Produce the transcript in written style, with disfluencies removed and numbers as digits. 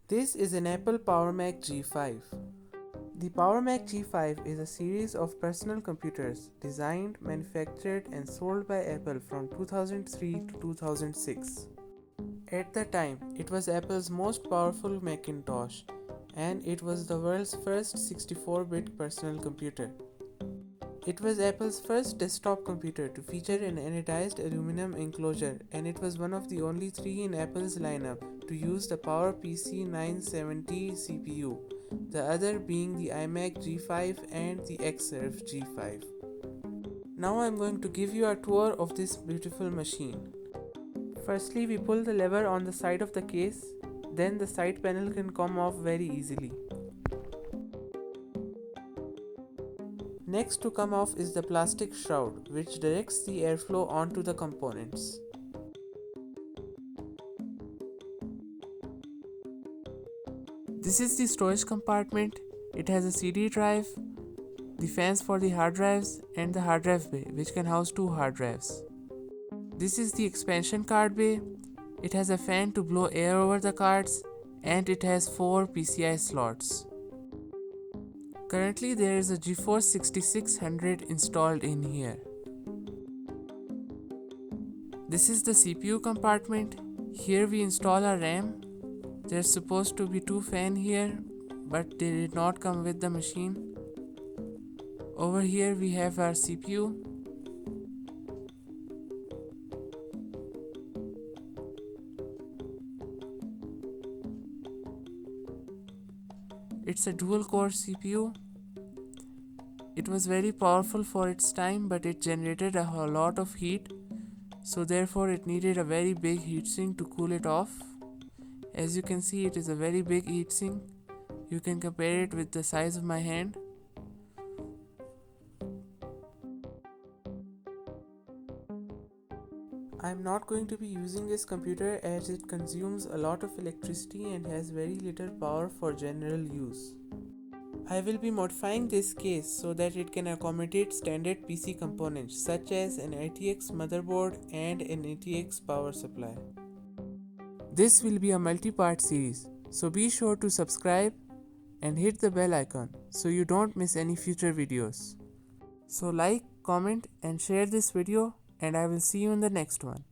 This is an Apple PowerMac G5. The PowerMac G5 is a series of personal computers designed, manufactured and sold by Apple from 2003 to 2006. At the time, it was Apple's most powerful Macintosh, and it was the world's first 64-bit personal computer. It was Apple's first desktop computer to feature an anodized aluminum enclosure, and it was one of the only three in Apple's lineup to use the PowerPC 970 CPU, the other being the iMac G5 and the Xserve G5. Now I'm going to give you a tour of this beautiful machine. Firstly, we pull the lever on the side of the case, then the side panel can come off very easily. Next to come off is the plastic shroud, which directs the airflow onto the components. This is the storage compartment. It has a CD drive, the fans for the hard drives, and the hard drive bay, which can house 2 hard drives. This is the expansion card bay. It has a fan to blow air over the cards, and it has 4 PCI slots. Currently there is a GeForce 6600 installed in here. This is the CPU compartment. Here we install our RAM. There's supposed to be 2 fans here, but they did not come with the machine. Over here we have our CPU. It's a dual core CPU. It was very powerful for its time, but it generated a whole lot of heat, so therefore it needed a very big heatsink to cool it off. As you can see, it is a very big heatsink. You can compare it with the size of my hand. I'm not going to be using this computer as it consumes a lot of electricity and has very little power for general use. I will be modifying this case so that it can accommodate standard PC components such as an ATX motherboard and an ATX power supply. This will be a multi-part series, so be sure to subscribe and hit the bell icon so you don't miss any future videos. So like, comment and share this video, and I will see you in the next one.